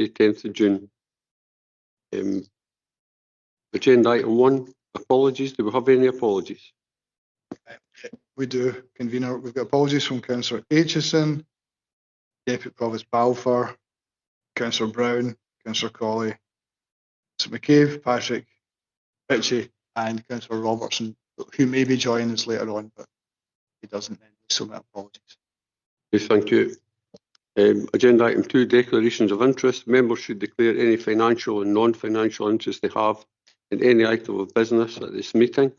Tuesday, 10th of June. Agenda item 1, apologies. Do we have any apologies? We do, Convener. We've got apologies from Councillor Aitchison, Deputy Provost Balfour, Councillor Brown, Councillor Colley, St McCabe, Patrick, Ritchie, and Councillor Robertson, who may be joining us later on, but he doesn't. So my apologies. Okay, thank you. Agenda item 2, declarations of interest. Members should declare any financial and non-financial interest they have in any item of business at this meeting,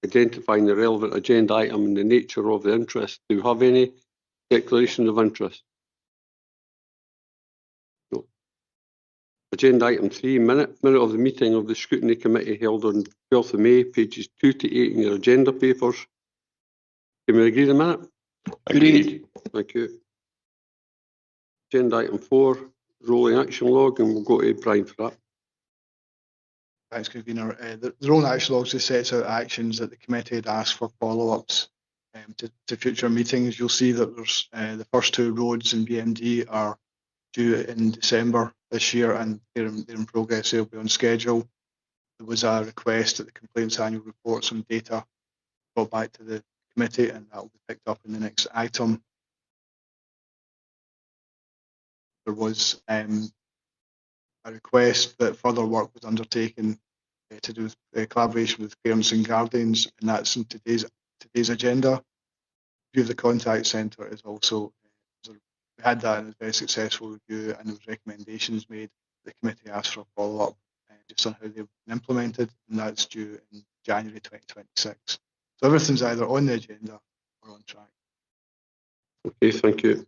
identifying the relevant agenda item and the nature of the interest. Do you have any declarations of interest? No. Agenda item 3, minute of the meeting of the Scrutiny Committee held on 12th of May, pages 2 to 8 in your agenda papers. Can we agree the minute? Agreed. Thank you. Agenda item 4, rolling action log, and we'll go to Brian for that. Thanks, Convener. The rolling action log just sets out actions that the committee had asked for follow-ups to future meetings. You'll see that there's the first 2 roads in BMD are due in December this year, and they're in progress. They'll be on schedule. There was a request that the complaints annual reports and data brought back to the committee, and that will be picked up in the next item. There was a request that further work was undertaken to do with collaboration with parents and guardians, and that's in today's agenda. Review of the contact centre is also, we had that in a very successful review, and there was recommendations made. The committee asked for a follow-up just on how they've been implemented, and that's due in January 2026. So everything's either on the agenda or on track. Okay, thank you.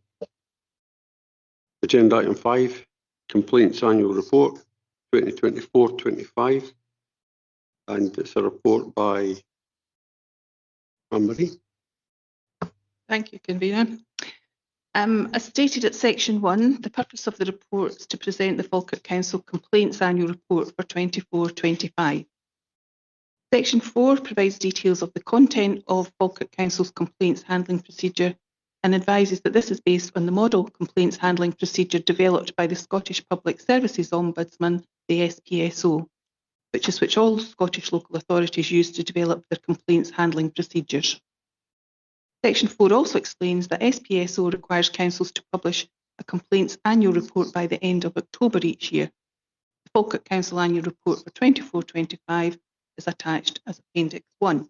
Agenda item 5, complaints annual report 2024-25, and it's a report by Anne-Marie. Thank you, Convener. As stated at section 1, the purpose of the report is to present the Falkirk Council Complaints Annual Report for 24-25. Section 4 provides details of the content of Falkirk Council's complaints handling procedure and advises that this is based on the model complaints handling procedure developed by the Scottish Public Services Ombudsman, the SPSO, which all Scottish local authorities use to develop their complaints handling procedures. Section 4 also explains that SPSO requires councils to publish a complaints annual report by the end of October each year. The Falkirk Council Annual Report for 24-25 is attached as Appendix 1.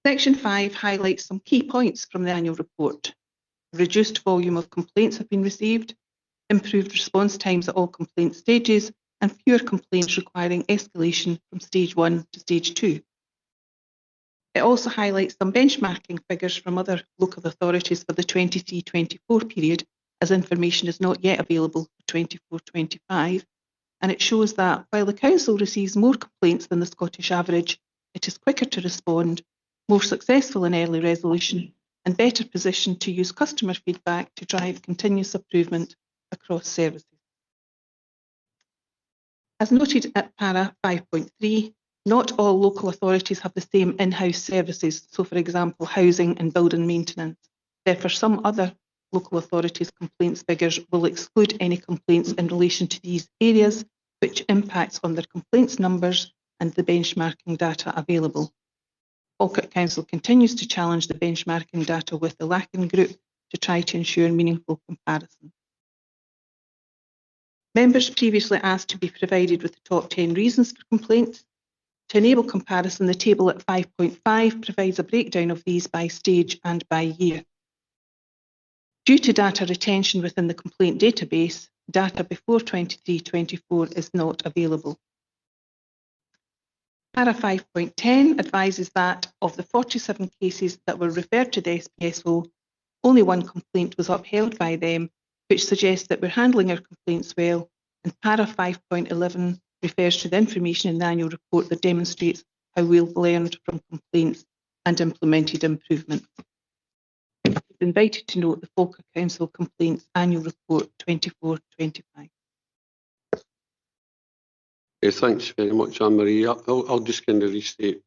Section 5 highlights some key points from the annual report. A reduced volume of complaints have been received, improved response times at all complaint stages, and fewer complaints requiring escalation from stage 1 to stage 2. It also highlights some benchmarking figures from other local authorities for the 23-24 period, as information is not yet available for 24-25, and it shows that while the council receives more complaints than the Scottish average, it is quicker to respond, more successful in early resolution, and better positioned to use customer feedback to drive continuous improvement across services. As noted at para 5.3, not all local authorities have the same in-house services, so for example housing and building maintenance. Therefore, some other local authorities' complaints figures will exclude any complaints in relation to these areas, which impacts on their complaints numbers and the benchmarking data available. Falkirk Council continues to challenge the benchmarking data with the Lacan Group to try to ensure meaningful comparison. Members previously asked to be provided with the top 10 reasons for complaints. To enable comparison, the table at 5.5 provides a breakdown of these by stage and by year. Due to data retention within the complaint database, data before 23-24 is not available. Para 5.10 advises that of the 47 cases that were referred to the SPSO, only 1 complaint was upheld by them, which suggests that we're handling our complaints well, and Para 5.11 refers to the information in the annual report that demonstrates how we've learned from complaints and implemented improvements. You're invited to note the Falkirk Council Complaints Annual Report 24-25. Thanks very much, Anne-Marie. I'll just kind of restate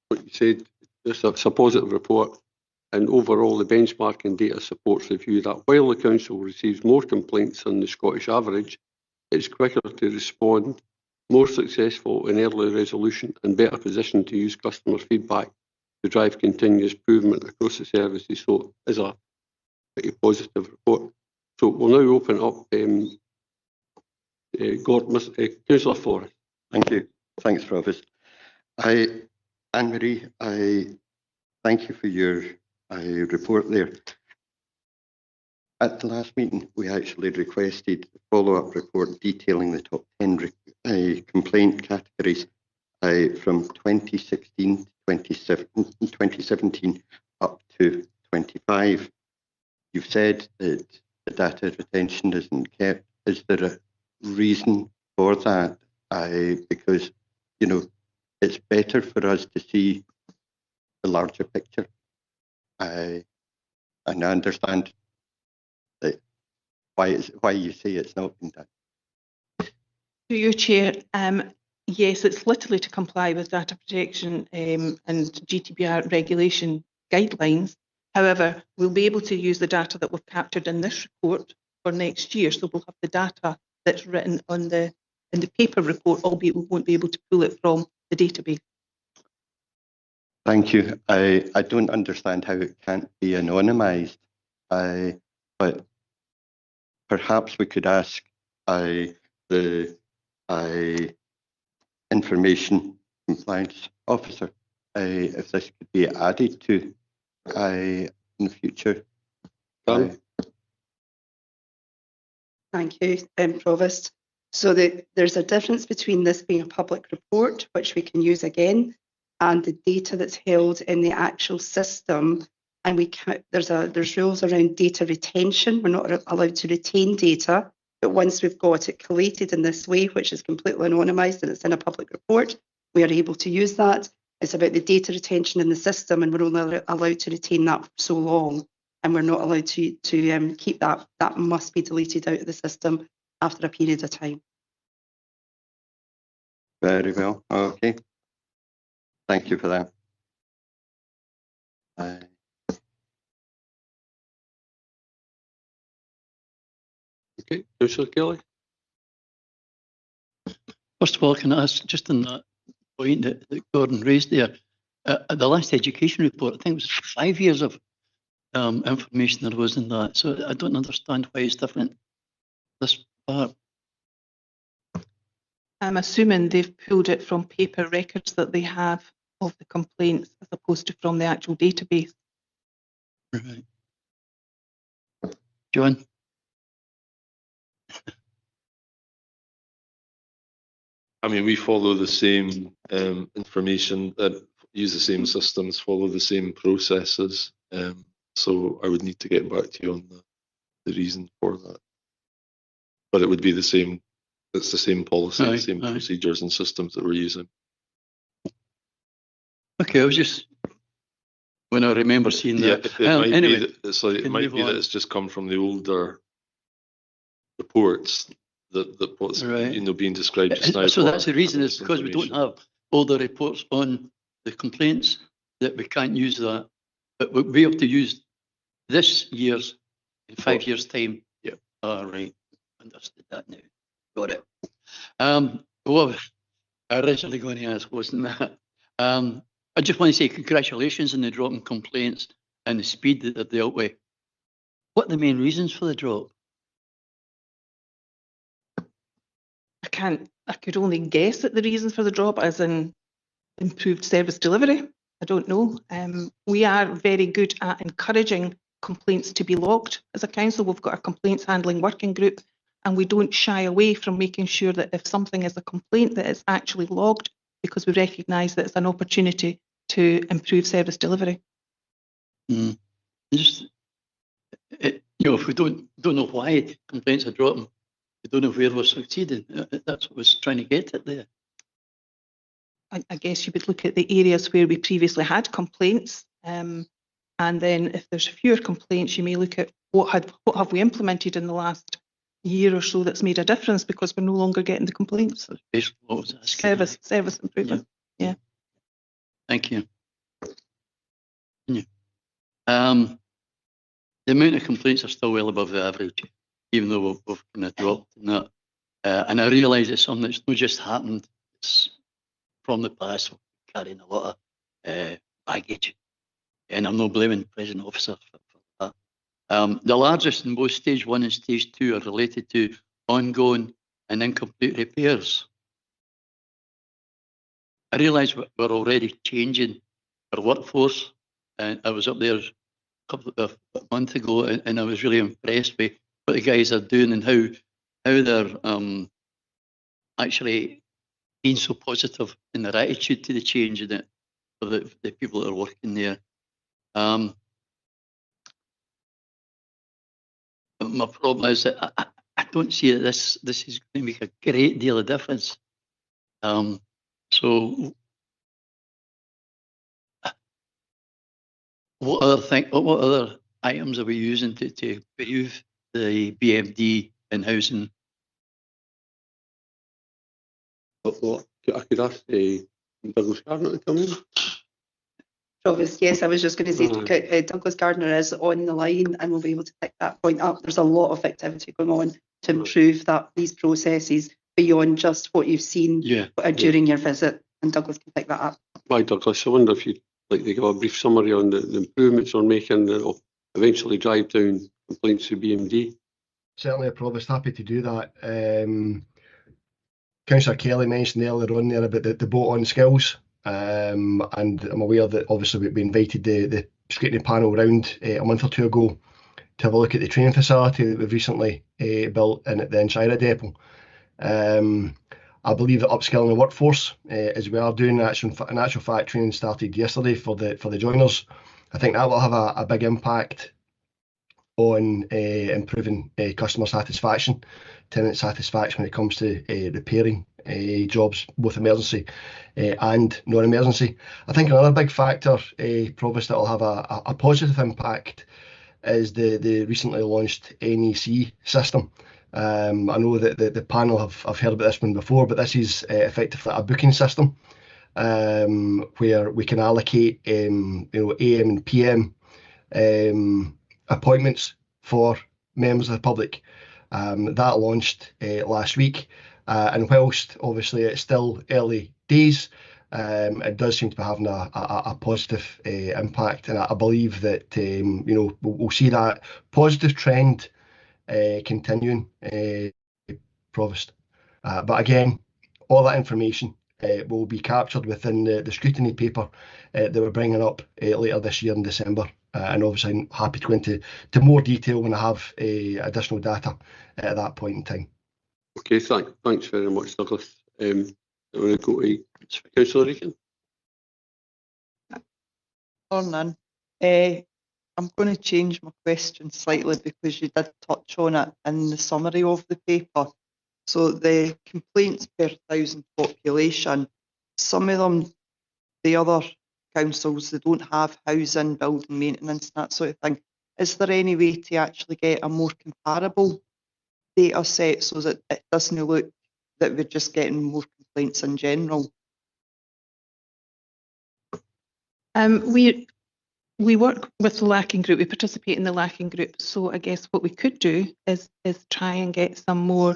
what you said. It's a positive report. and overall the benchmarking data supports the view that while the Council receives more complaints than the Scottish average, it's quicker to respond, more successful in early resolution, and better positioned to use customer feedback to drive continuous improvement across the services. So it is a pretty positive report. So we'll now open up Councillor Forrest. Thank you. Thanks, Provost. Anne-Marie, I thank you for your report there. At the last meeting, we actually requested a follow-up report detailing the top 10 complaint categories from 2016 to 2017 up to 25. You've said that the data retention isn't kept. Is there a reason for that? Because, you know, it's better for us to see the larger picture. And I understand that why you say it's not been done. To you, Chair, yes, it's literally to comply with data protection and GDPR regulation guidelines. However, we'll be able to use the data that we've captured in this report for next year. So we'll have the data that's written on in the paper report, albeit we won't be able to pull it from the database. Thank you. I don't understand how it can't be anonymised, but perhaps we could ask the information compliance officer if this could be added to in the future. Thank you, Provost. So there's a difference between this being a public report, which we can use again, and the data that's held in the actual system. And there's rules around data retention. We're not allowed to retain data, but once we've got it collated in this way, which is completely anonymised and it's in a public report, we are able to use that. It's about the data retention in the system, and we're only allowed to retain that for so long, and we're not allowed to keep that. That must be deleted out of the system after a period of time. Very well. Okay. Thank you for that. Okay, Councillor Kelly. First of all, can I ask, just on that point that Gordon raised there, the last education report, I think it was 5 years of information there was in that. So I don't understand why it's different this part. I'm assuming they've pulled it from paper records that they have of the complaints as opposed to from the actual database. Right. John? I mean, we follow the same information, use the same systems, follow the same processes. So I would need to get back to you on the reason for that. But it would be the same. It's the same policy, the same procedures and systems that we're using. Okay, I was just when I remember seeing that. Anyway, it might be that it's just come from the older reports that what's being described just now. So that's the reason, is because we don't have all the reports on the complaints that we can't use that, but we'll be able to use this year's in 5 years' time. Yeah. All right, understood that now. Got it. Well, I originally going to ask wasn't that. I just want to say congratulations on the drop in complaints and the speed that they're dealt with. What are the main reasons for the drop? I could only guess at the reasons for the drop, as in improved service delivery. I don't know. We are very good at encouraging complaints to be logged. As a council, we've got a complaints handling working group, and we don't shy away from making sure that if something is a complaint, that it's actually logged, because we recognise that it's an opportunity to improve service delivery. Just, if we don't know why complaints are dropping, we don't know where we're succeeding. That's what I was trying to get at there. I guess you would look at the areas where we previously had complaints, and then if there's fewer complaints, you may look at what have we implemented in the last year or so that's made a difference, because we're no longer getting the complaints. That's basically what I was asking. Service improvement. Yeah. Thank you. The amount of complaints are still well above the average, even though we've kind of dropped in that. And I realise it's something that's not just happened, it's from the past, we're carrying a lot of baggage. And I'm not blaming present officers for that. The largest in both stage 1 and stage 2 are related to ongoing and incomplete repairs. I realise we're already changing our workforce, and I was up there a couple of months ago, and I was really impressed with what the guys are doing and how they're actually being so positive in their attitude to the change in it for the people that are working there. My problem is that I don't see that this is going to make a great deal of difference. So what other items are we using to improve the BMD in housing? Well, I could ask Douglas Gardner to come in. Provost, yes, I was just going to say Douglas Gardner is on the line and will be able to pick that point up. There's a lot of activity going on to improve these processes beyond just what you've seen during your visit, and Douglas can pick that up. Why, Douglas, I wonder if you'd like to give a brief summary on the improvements we're making that will eventually drive down complaints to BMD. Certainly, Provost, happy to do that. Councillor Kelly mentioned earlier on there about the boat-on skills, and I'm aware that obviously we invited the scrutiny panel round a month or two ago to have a look at the training facility that we've recently built in at the Inshira depot. I believe that upskilling the workforce, as we are doing, in actual fact, training started yesterday for the joiners. I think that will have a big impact on improving customer satisfaction, tenant satisfaction when it comes to repairing jobs, both emergency and non-emergency. I think another big factor, Provost, that will have a positive impact is the recently launched NEC system. I know that the panel have heard about this one before, but this is effectively a booking system where we can allocate AM and PM appointments for members of the public. That launched last week, and whilst obviously it's still early days, it does seem to be having a positive impact, and I believe that we'll see that positive trend continuing, Provost. But again, all that information will be captured within the scrutiny paper that we're bringing up later this year in December. And obviously I'm happy to go into more detail when I have additional data at that point in time. Okay, thanks very much, Douglas. I'm going to go to Councillor Regan. Morning. I'm going to change my question slightly because you did touch on it in the summary of the paper. So the complaints per 1,000 population, some of them, the other councils, they don't have housing, building maintenance, that sort of thing. Is there any way to actually get a more comparable data set so that it doesn't look that we're just getting more complaints in general? We work with the Lacking Group, we participate in the Lacking Group, so I guess what we could do is try and get some more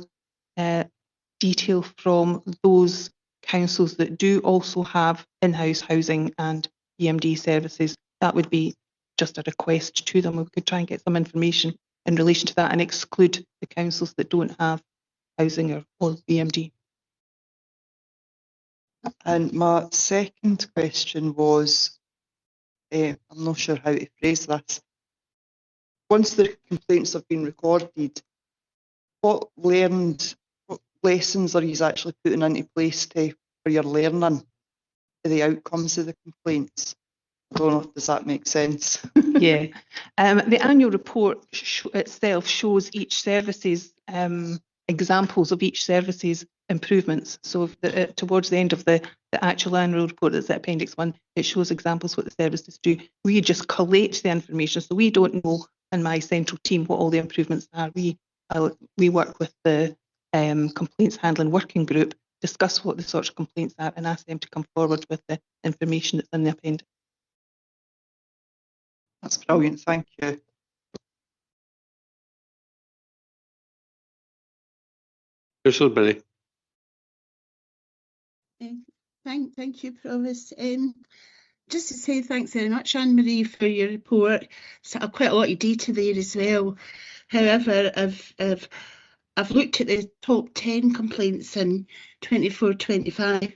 detail from those councils that do also have in-house housing and EMD services. That would be just a request to them. We could try and get some information in relation to that and exclude the councils that don't have housing or EMD. And my second question was, I'm not sure how to phrase this. Once the complaints have been recorded, what lessons are you actually putting into place for your learning the outcomes of the complaints? I don't know, does that make sense? Yeah. The annual report itself shows each service's examples of each service's improvements. So towards the end of the actual annual report, that's Appendix 1, it shows examples what the services do. We just collate the information, so we don't know in my central team what all the improvements are. We work with the complaints handling working group, discuss what the sorts of complaints are, and ask them to come forward with the information that's in the appendix. That's brilliant, thank you. Councillor Benny. Thank you, Provost. Just to say thanks very much, Anne-Marie, for your report. So quite a lot of data there as well. However, I've looked at the top 10 complaints in 24-25.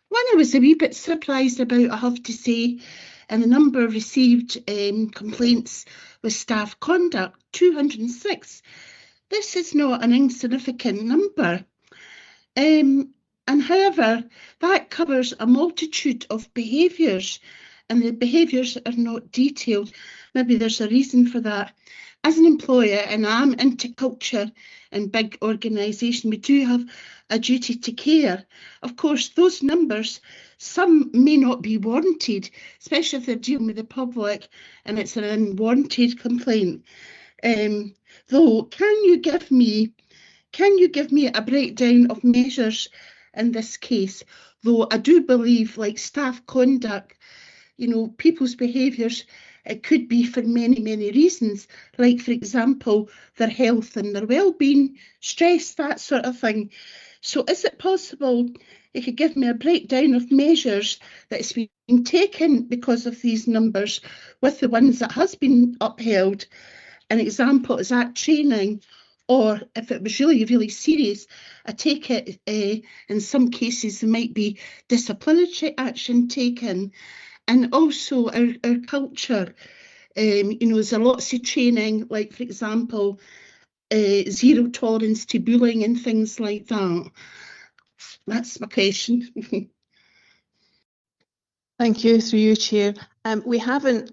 One I was a wee bit surprised about, I have to say, and the number of received complaints with staff conduct, 206. This is not an insignificant number. And however, that covers a multitude of behaviours, and the behaviours are not detailed. Maybe there's a reason for that. As an employer, and I'm into culture and big organisation, we do have a duty to care. Of course, those numbers, some may not be warranted, especially if they're dealing with the public and it's an unwarranted complaint. Though, can you give me a breakdown of measures in this case? Though I do believe, like staff conduct, you know, people's behaviours, it could be for many, many reasons, like, for example, their health and their well-being, stress, that sort of thing. So is it possible you could give me a breakdown of measures that's been taken because of these numbers with the ones that has been upheld? An example, is that training? Or if it was really, really serious, I take it in some cases there might be disciplinary action taken. And also our culture, you know, there's a lots of training, like, for example, zero tolerance to bullying and things like that. That's my question. Thank you, through you, Chair. We haven't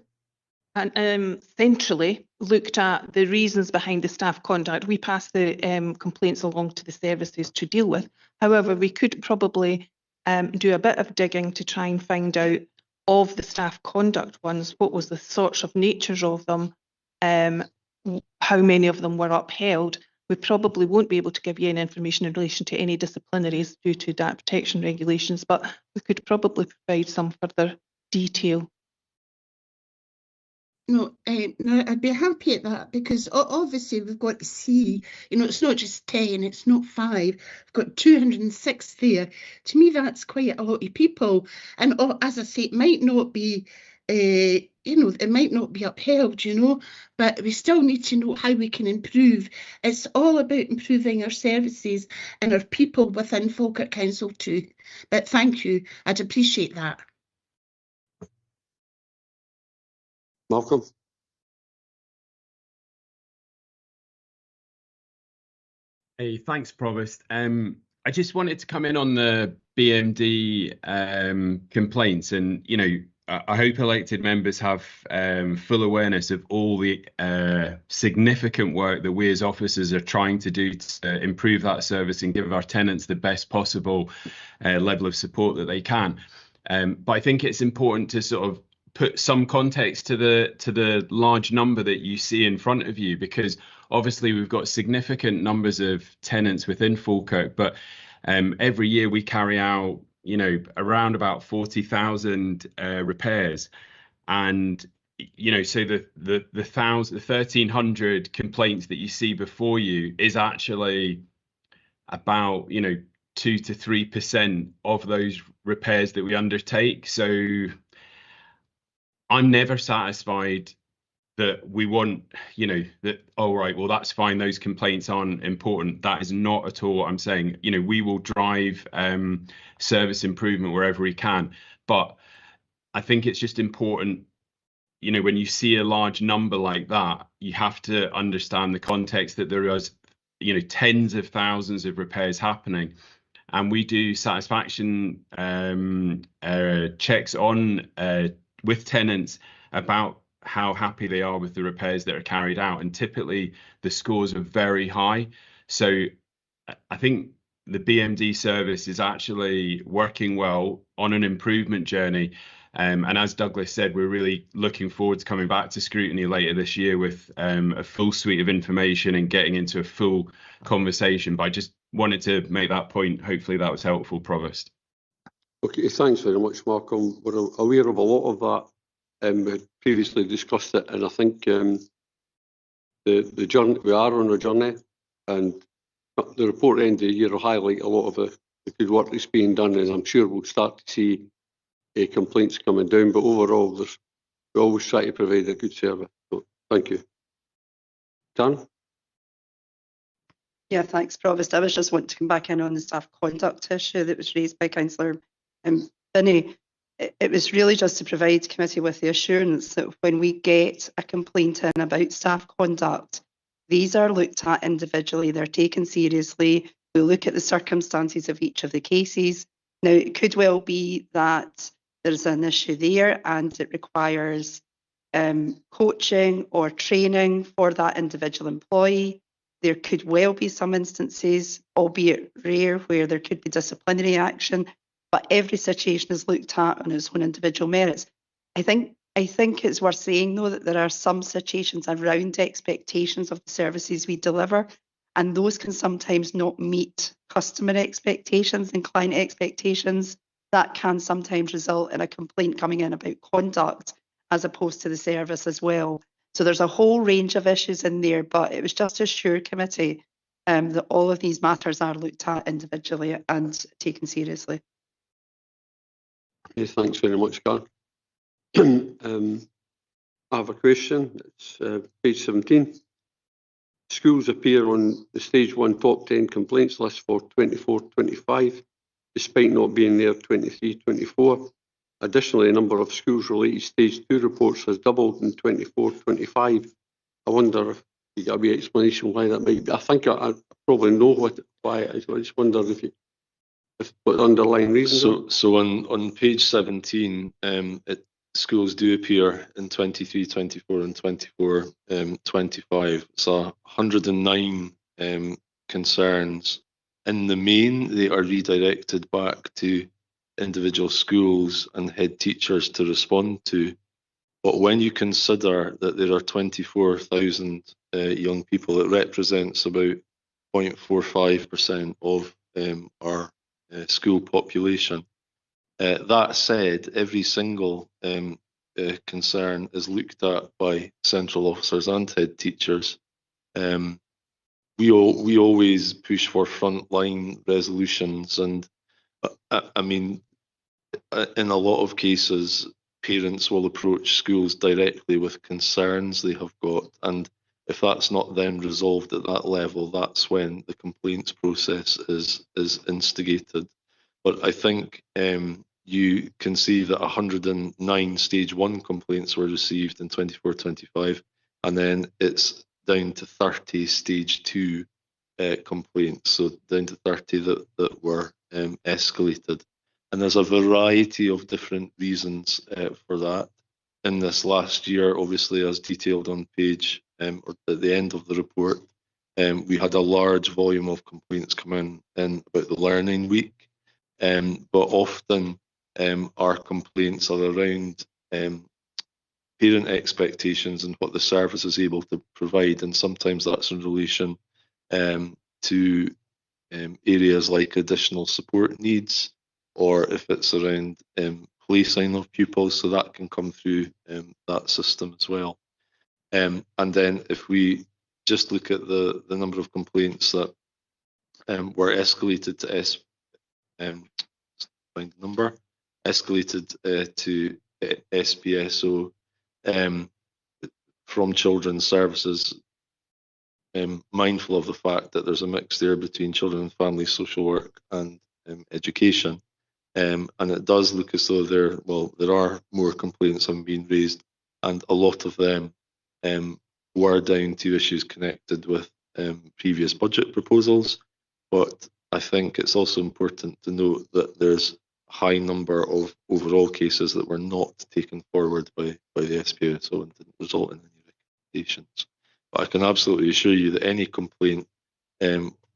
centrally looked at the reasons behind the staff conduct. We pass the complaints along to the services to deal with. However, we could probably do a bit of digging to try and find out of the staff conduct ones, what was the sorts of natures of them, how many of them were upheld. We probably won't be able to give you any information in relation to any disciplinaries due to data protection regulations, but we could probably provide some further detail. No, I'd be happy at that, because obviously we've got to see, you know, it's not just 10, it's not 5, we've got 206 there. To me, that's quite a lot of people. And as I say, it might not be, you know, it might not be upheld, you know, but we still need to know how we can improve. It's all about improving our services and our people within Falkirk Council too. But thank you, I'd appreciate that. Malcolm. Hey, thanks, Provost. I just wanted to come in on the BMD complaints, and you know, I hope elected members have full awareness of all the significant work that we as officers are trying to do to improve that service and give our tenants the best possible level of support that they can. But I think it's important to sort of put some context to the large number that you see in front of you, because obviously we've got significant numbers of tenants within Falkirk, but every year we carry out, you know, around about 40,000 repairs, and you know, so the 1,300 complaints that you see before you is actually about, you know, 2 to 3% of those repairs that we undertake. So I'm never satisfied that we want, you know, that, oh, right, well, that's fine, those complaints aren't important. That is not at all what I'm saying. You know, we will drive service improvement wherever we can. But I think it's just important, you know, when you see a large number like that, you have to understand the context that there is, you know, tens of thousands of repairs happening. And we do satisfaction checks on with tenants about how happy they are with the repairs that are carried out, and typically the scores are very high. So I think the BMD service is actually working well on an improvement journey, and as Douglas said, we're really looking forward to coming back to Scrutiny later this year with a full suite of information and getting into a full conversation. But I just wanted to make that point. Hopefully that was helpful, Provost. Okay, thanks very much, Malcolm. We're aware of a lot of that We had previously discussed it, and I think the journey, we are on a journey, and the report at the end of the year will highlight a lot of the good work that's being done, and I'm sure we'll start to see complaints coming down. But overall, we always try to provide a good service. So thank you. Dan? Yeah, thanks, Provost. I was just wanting to come back in on the staff conduct issue that was raised by Councillor Binney. It was really just to provide committee with the assurance that when we get a complaint in about staff conduct, these are looked at individually, they're taken seriously. We look at the circumstances of each of the cases. Now, it could well be that there's an issue there and it requires coaching or training for that individual employee. There could well be some instances, albeit rare, where there could be disciplinary action, but every situation is looked at on its own individual merits. I think it's worth saying, though, that there are some situations around expectations of the services we deliver, and those can sometimes not meet customer expectations and client expectations. That can sometimes result in a complaint coming in about conduct as opposed to the service as well. So there's a whole range of issues in there, but it was just to assure committee that all of these matters are looked at individually and taken seriously. Yes, thanks very much, Karen. I have a question. It's page 17. Schools appear on the Stage 1 top 10 complaints list for 24-25, despite not being there 23-24. Additionally, the number of schools-related Stage 2 reports has doubled in 24-25. I wonder if you got a wee explanation why that might be. I think I probably know why it is. I just wonder if what the underlying reason. So on page 17, schools do appear in 23-24 and 24-25. So 109 concerns. In the main, they are redirected back to individual schools and head teachers to respond to. But when you consider that there are 24,000 young people, it represents about 0.45% of our school population. That said, every single concern is looked at by central officers and head teachers. We always push for frontline resolutions, and I mean, in a lot of cases, parents will approach schools directly with concerns they have got, and if that's not then resolved at that level, that's when the complaints process is instigated. But I think you can see that 109 Stage 1 complaints were received in 24-25, and then it's down to 30 Stage 2 complaints, so down to 30 that were escalated. And there's a variety of different reasons for that. In this last year, obviously, as detailed on page or at the end of the report, we had a large volume of complaints come in about the Learning Week. But often our complaints are around parent expectations and what the service is able to provide, and sometimes that's in relation to areas like additional support needs, or if it's around placing of pupils, so that can come through that system as well. And then if we just look at the number of complaints that were escalated to to SPSO from Children's Services, mindful of the fact that there's a mix there between children and family social work and education, and it does look as though there are more complaints having been raised, and a lot of them were down to issues connected with previous budget proposals. But I think it's also important to note that there's a high number of overall cases that were not taken forward by the SPSO and didn't result in any recommendations. But I can absolutely assure you that any complaint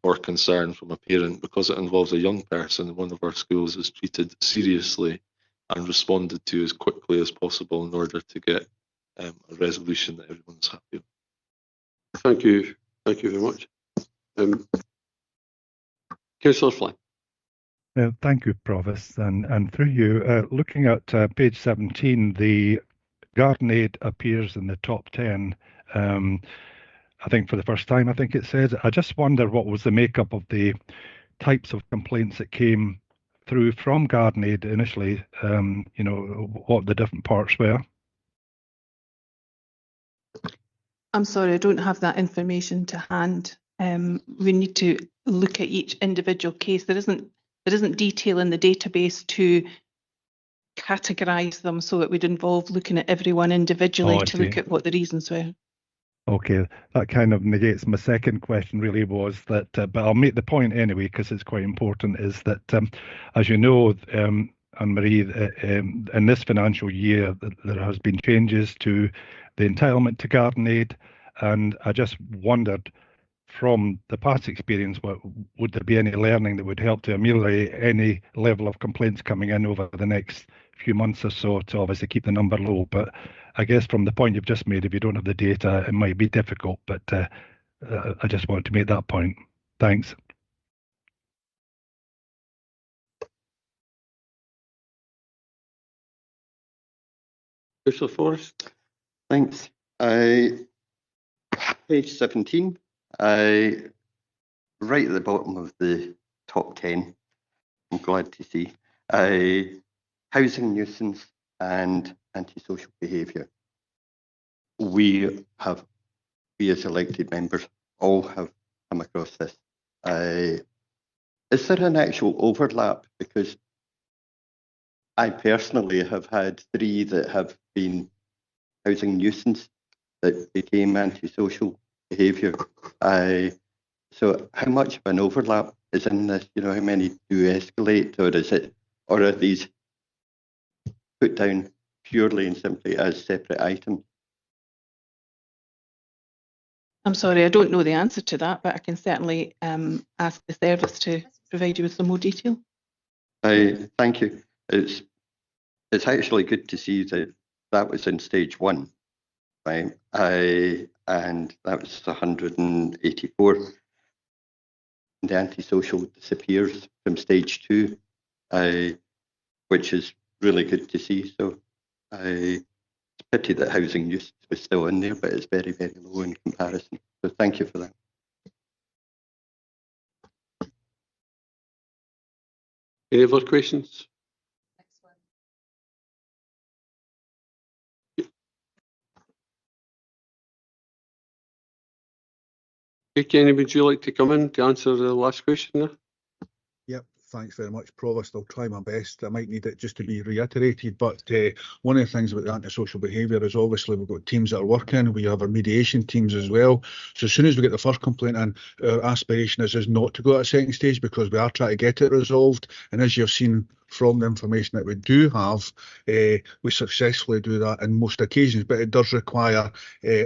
or concern from a parent, because it involves a young person in one of our schools, is treated seriously and responded to as quickly as possible in order to get a resolution that everyone's happy with. Thank you. Thank you very much. Councillor Flynn. Thank you, Provost, and through you, looking at page 17, the Garden Aid appears in the top 10. I think for the first time, I think it says. I just wonder what was the makeup of the types of complaints that came through from Garden Aid initially, what the different parts were. I'm sorry, I don't have that information to hand. We need to look at each individual case. There isn't detail in the database to categorise them, so it would involve looking at everyone individually I to see. look at what the reasons were. Okay, that kind of negates my second question really was that, but I'll make the point anyway because it's quite important, is that as you know, Anne-Marie, in this financial year there has been changes to the entitlement to Garden Aid, and I just wondered from the past experience, would there be any learning that would help to ameliorate any level of complaints coming in over the next few months or so to obviously keep the number low? But I guess from the point you've just made, if you don't have the data, it might be difficult, but I just wanted to make that point. Thanks. Councillor Forrest. Thanks. Page 17, right at the bottom of the top 10, I'm glad to see, housing nuisance and antisocial behaviour. We as elected members all have come across this. Is there an actual overlap? Because I personally have had 3 that have been housing nuisance that became antisocial behaviour. So how much of an overlap is in this? How many do escalate, or are these put down purely and simply as separate items? I'm sorry, I don't know the answer to that, but I can certainly ask the service to provide you with some more detail. Thank you. It's actually good to see that was in stage 1, right? And that was 184. The antisocial disappears from stage 2, which is really good to see. So it's a pity that housing use was still in there, but it's very, very low in comparison. So thank you for that. Any other questions? Okay, Kenny, would you like to come in to answer the last question there? Yep, thanks very much, Provost. I'll try my best. I might need it just to be reiterated, but one of the things about the antisocial behaviour is obviously we've got teams that are working. We have our mediation teams as well. So as soon as we get the first complaint in, our aspiration is not to go to a second stage because we are trying to get it resolved. And as you've seen from the information that we do have, we successfully do that in most occasions, but it does require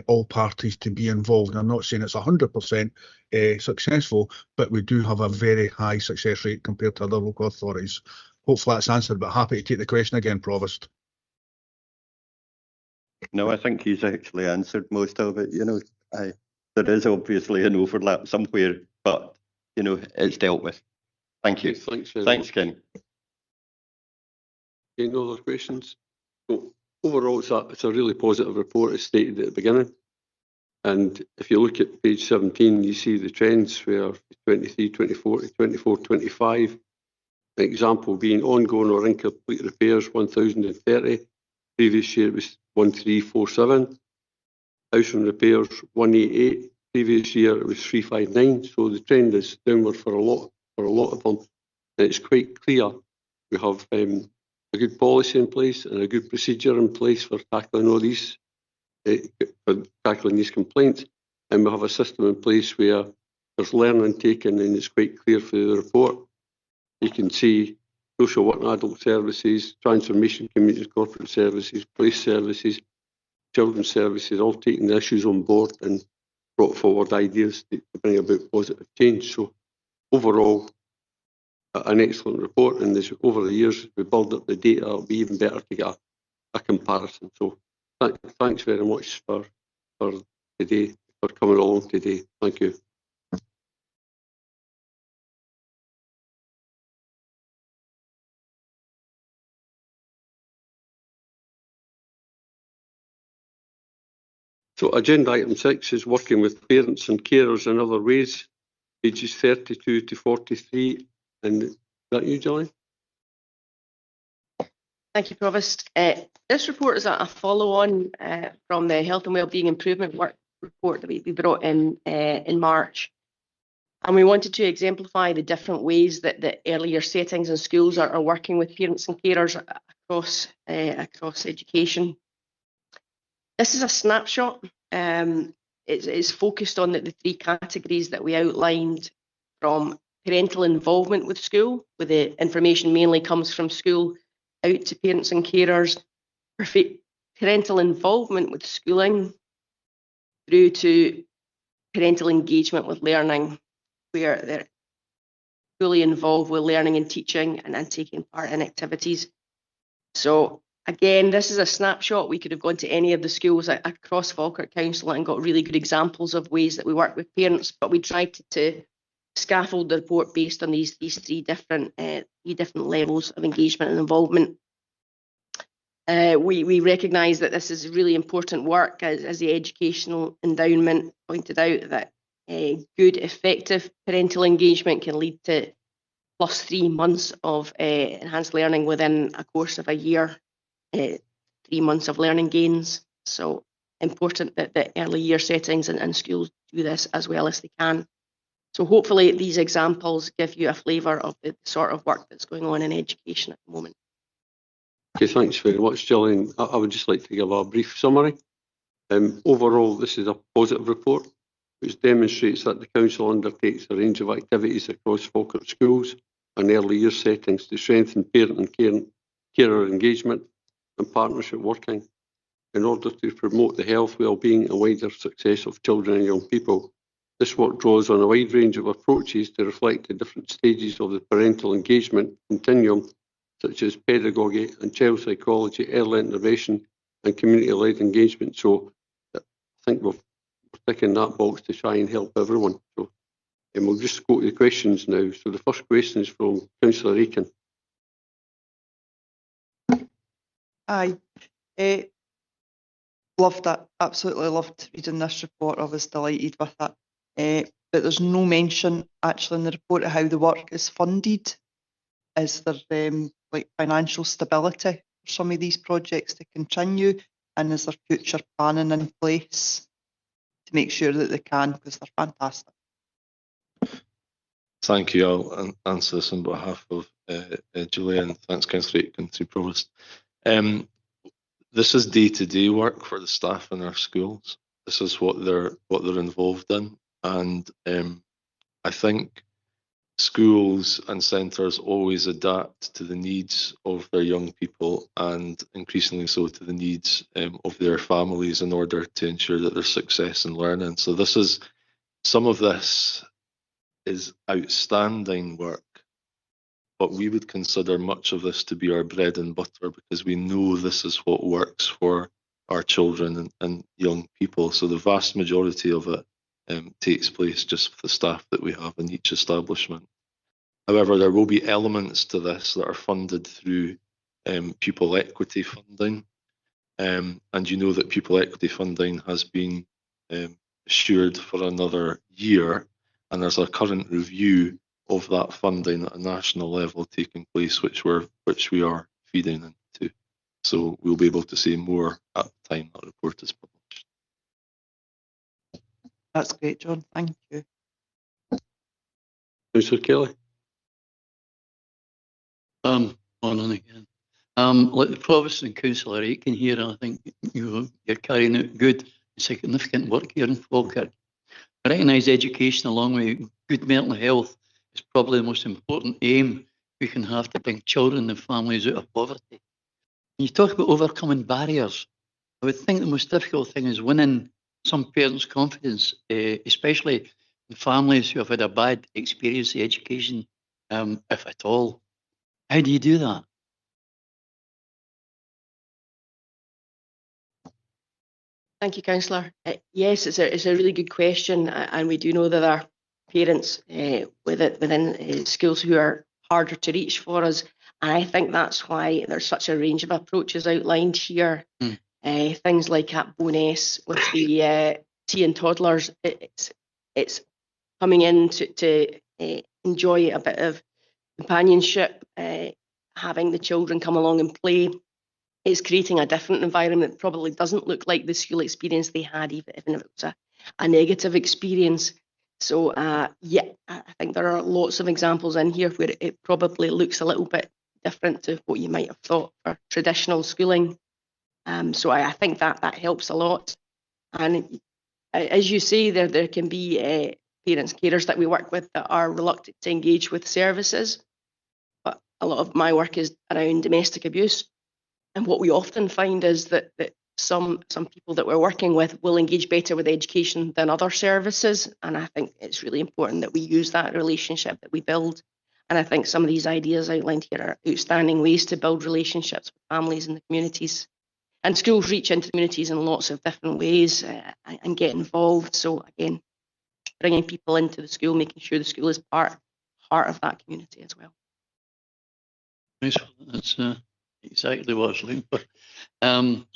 all parties to be involved. And I'm not saying it's 100% successful, but we do have a very high success rate compared to other local authorities. Hopefully that's answered, but happy to take the question again, Provost. No, I think he's actually answered most of it. There is obviously an overlap somewhere, but it's dealt with. Thank you. Thanks, Ken. Any other questions? So overall, it's a really positive report, as stated at the beginning. And if you look at page 17, you see the trends where 23, 24 to 24, 25. An example being ongoing or incomplete repairs, 1,030. Previous year it was 1,347. Housing repairs, 188. Previous year it was 359. So the trend is downward for a lot of them. And it's quite clear we have a good policy in place and a good procedure in place for tackling all these complaints, and we have a system in place where there's learning taken, and it's quite clear through the report. You can see social work and adult services, transformation community corporate services, police services, children's services, all taking the issues on board and brought forward ideas to bring about positive change. So overall, an excellent report, and as over the years we build up the data, it'll be even better to get a comparison. So thanks very much for today, for coming along today. Thank you. So agenda item 6 is working with parents and carers in other ways, ages 32 to 43. And is that you, Jillian? Thank you, Provost. This report is a follow-on from the Health and Wellbeing Improvement Work report that we brought in March. And we wanted to exemplify the different ways that the earlier settings and schools are working with parents and carers across education. This is a snapshot. It's focused on the three categories that we outlined, from parental involvement with school, where the information mainly comes from school out to parents and carers, parental involvement with schooling, through to parental engagement with learning, where they're fully involved with learning and teaching and taking part in activities. So again, this is a snapshot. We could have gone to any of the schools across Falkirk Council and got really good examples of ways that we work with parents, but we tried to scaffold the report based on these three different levels of engagement and involvement. We recognise that this is really important work, as the Educational Endowment pointed out, that good, effective parental engagement can lead to +3 months of enhanced learning within a course of a year, 3 months of learning gains. So important that the early year settings and schools do this as well as they can. So hopefully these examples give you a flavour of the sort of work that's going on in education at the moment. Okay, thanks very much, Gillian. I would just like to give a brief summary. Overall, this is a positive report, which demonstrates that the Council undertakes a range of activities across Falkirk schools and early year settings to strengthen parent and carer engagement and partnership working in order to promote the health, well-being and wider success of children and young people. This work draws on a wide range of approaches to reflect the different stages of the parental engagement continuum, such as pedagogy and child psychology, early intervention and community-led engagement. So I think we're ticking that box to try and help everyone. So, and we'll just go to the questions now. So the first question is from Councillor Aiken. Aye. Loved it. Absolutely loved reading this report. I was delighted with it. But there's no mention actually in the report of how the work is funded. Is there like financial stability for some of these projects to continue, and is there future planning in place to make sure that they can, because they're fantastic? Thank you. I'll answer this on behalf of Julian. Thanks, Councillor Aitken, to Provost. This is day-to-day work for the staff in our schools. This is what they're involved in, and I think schools and centres always adapt to the needs of their young people, and increasingly so to the needs of their families, in order to ensure that there's success in learning. So some of this is outstanding work, but we would consider much of this to be our bread and butter, because we know this is what works for our children and young people. So the vast majority of it takes place just with the staff that we have in each establishment. However, there will be elements to this that are funded through pupil equity funding, and you know that pupil equity funding has been assured for another year, and there's a current review of that funding at a national level taking place, which we are feeding into. So we'll be able to say more at the time that report is published. That's great, John. Thank you. Councillor Kelly. On again. Like the Provost and Councillor Aitken here, I think you're carrying out good, significant work here in Falkirk. I recognise education, along with good mental health, is probably the most important aim we can have to bring children and families out of poverty. When you talk about overcoming barriers, I would think the most difficult thing is winning some parents' confidence, especially in families who have had a bad experience in education, if at all. How do you do that? Thank you, Councillor. Yes, it's a really good question, and we do know that there are parents within schools who are harder to reach for us, and I think that's why there's such a range of approaches outlined here. Things like at Bowness with the tea and toddlers, it's coming in to enjoy a bit of companionship, having the children come along and play. It's creating a different environment that probably doesn't look like the school experience they had, even if it was a negative experience. So yeah, I think there are lots of examples in here where it probably looks a little bit different to what you might have thought for traditional schooling. So I think that helps a lot. And as you say, there can be parents, carers that we work with that are reluctant to engage with services. But a lot of my work is around domestic abuse. And what we often find is that some people that we're working with will engage better with education than other services. And I think it's really important that we use that relationship that we build. And I think some of these ideas outlined here are outstanding ways to build relationships with families and the communities. And schools reach into communities in lots of different ways and get involved. So again, bringing people into the school, making sure the school is part of that community as well. Nice. That's exactly what I was looking for. Am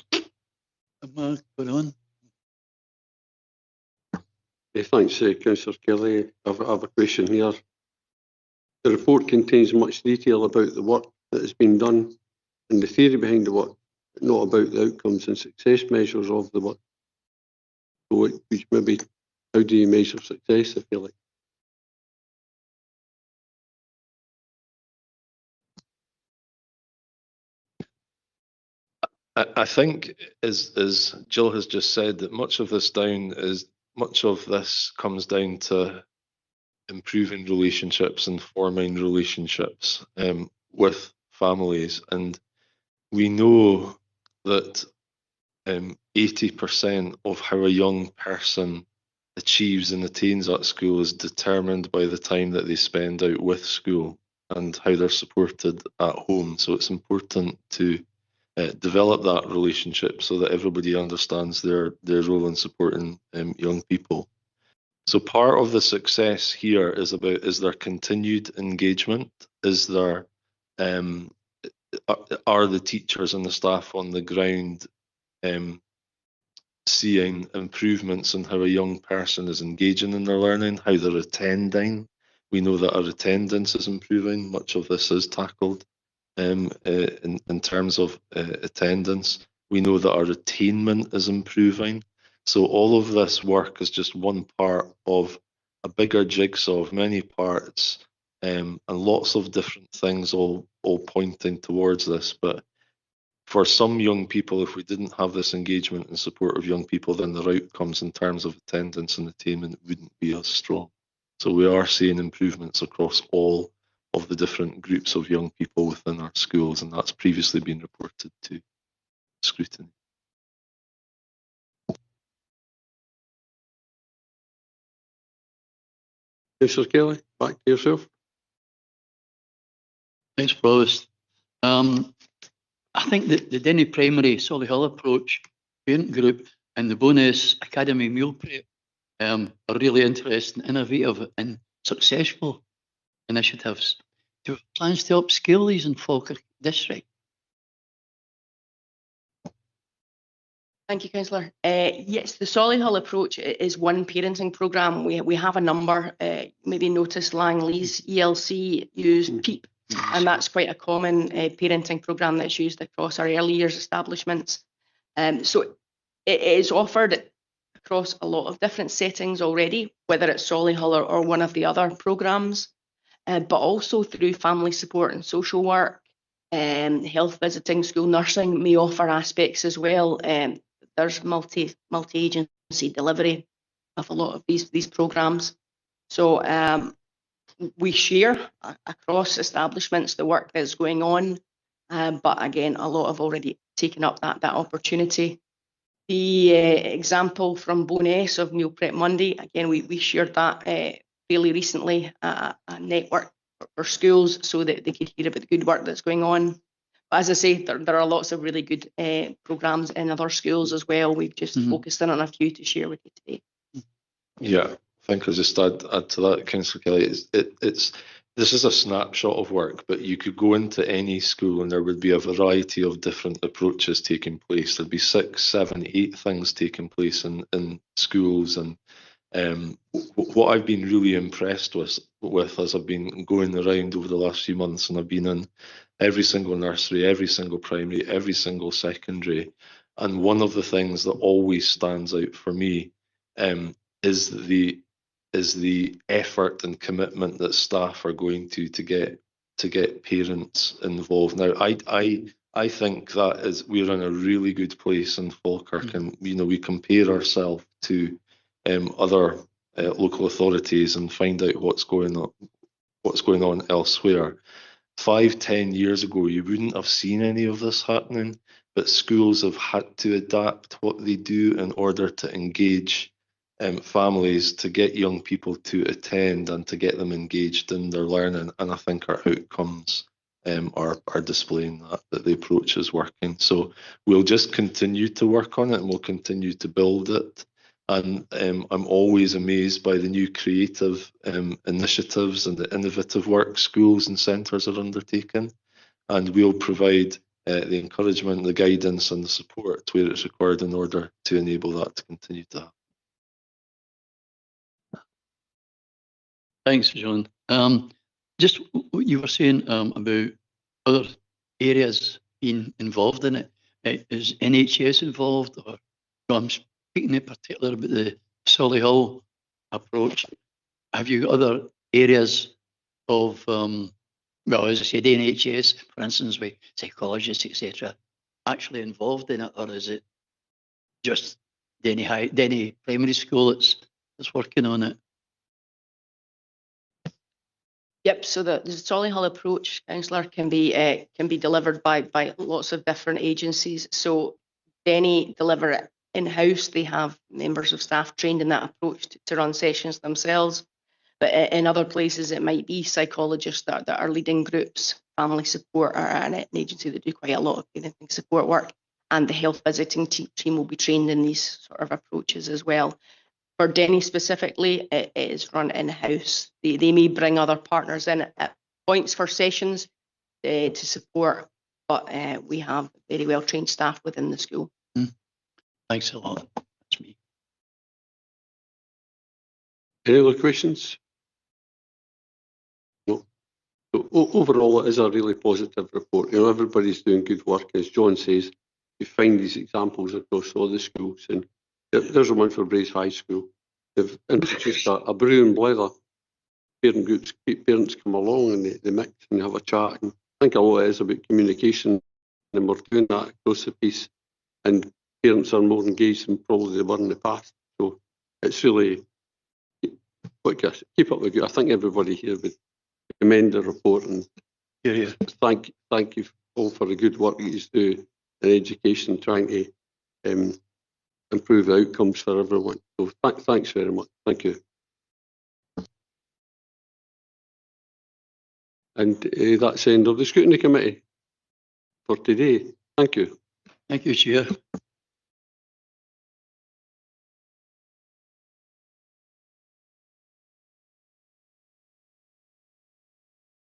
I going on? Thanks, Councillor Kelly. I have a question here. The report contains much detail about the work that has been done and the theory behind the work, but not about the outcomes and success measures of the work. So maybe, how do you measure success, if you like? I think, as Jill has just said, that much of this comes down to improving relationships and forming relationships with families, and we know that 80% of how a young person achieves and attains at school is determined by the time that they spend out with school and how they're supported at home. So it's important to develop that relationship so that everybody understands their role in supporting young people. So part of the success here is there continued engagement? Is there are the teachers and the staff on the ground seeing improvements in how a young person is engaging in their learning, how they're attending? We know that our attendance is improving. Much of this is tackled in terms of attendance. We know that our attainment is improving. So all of this work is just one part of a bigger jigsaw of many parts, and lots of different things all pointing towards this. But for some young people, if we didn't have this engagement and support of young people, then the outcomes in terms of attendance and attainment wouldn't be as strong. So we are seeing improvements across all of the different groups of young people within our schools, and that's previously been reported to Scrutiny. Councillor Kelly, back to yourself. Thanks, Provost. I think that the Denny Primary Solihull approach, parent group, and the Bonus Academy meal prep are really interesting, innovative, and successful initiatives. Do you have plans to upscale these in Falkirk District? Thank you, Councillor. Yes, the Solihull approach is one parenting programme. We have a number. Maybe notice Langley's ELC use PEEP, and that's quite a common parenting programme that's used across our early years establishments. So it is offered across a lot of different settings already, whether it's Solihull or one of the other programmes, but also through family support and social work, health visiting, school nursing may offer aspects as well. There's multi-agency delivery of a lot of these programmes. So we share across establishments the work that's going on, but again, a lot have already taken up that opportunity. The example from Bowness of Meal Prep Monday, again, we shared that fairly recently, a network for schools so that they could hear about the good work that's going on. But as I say, there are lots of really good programmes in other schools as well. We've just focused in on a few to share with you today. Yeah, I think I'll just add to that, Councillor Kelly. It's this is a snapshot of work, but you could go into any school and there would be a variety of different approaches taking place. There'd be 6, 7, 8 things taking place in schools. And what I've been really impressed with as I've been going around over the last few months, and I've been in every single nursery, every single primary, every single secondary. And one of the things that always stands out for me is the effort and commitment that staff are going to get parents involved. Now, I think that we're in a really good place in Falkirk, and we compare ourselves to other local authorities and find out what's going on elsewhere. 5, 10 years ago, you wouldn't have seen any of this happening, but schools have had to adapt what they do in order to engage families, to get young people to attend and to get them engaged in their learning. And I think our outcomes are displaying that the approach is working. So we'll just continue to work on it, and we'll continue to build it. And I'm always amazed by the new creative initiatives and the innovative work schools and centres are undertaking. And we'll provide the encouragement, the guidance and the support where it's required in order to enable that to continue to happen. Thanks, John. Just what you were saying about other areas being involved in it. Is NHS involved? Or I'm speaking in particular about the Solihull approach. Have you other areas of, well, as I said, NHS, for instance, with psychologists, etc., actually involved in it, or is it just Denny Primary School that's working on it? Yep. So the Solihull approach, councillor, can be delivered by lots of different agencies. So Denny deliver it in-house. They have members of staff trained in that approach to run sessions themselves. But in other places, it might be psychologists that are leading groups. Family support are an agency that do quite a lot of parenting support work, and the health visiting team will be trained in these sort of approaches as well. For Denny specifically, it is run in-house. They may bring other partners in at points for sessions to support, but we have very well trained staff within the school. Thanks a lot. That's me. Any other questions? No. So overall, it is a really positive report. Everybody's doing good work, as John says. You find these examples across all the schools, and there's a one for Braes High School. They've introduced a brew and blether. Parents come along and they mix and have a chat. And I think a lot is about communication, and we're doing that across the piece. And parents are more engaged than probably they were in the past. So it's really, keep up the good. I think everybody here would commend the report, and thank you all for the good work you do in education, trying to improve the outcomes for everyone. So thanks very much. Thank you. And that's the end of the Scrutiny Committee for today. Thank you. Thank you, Chair.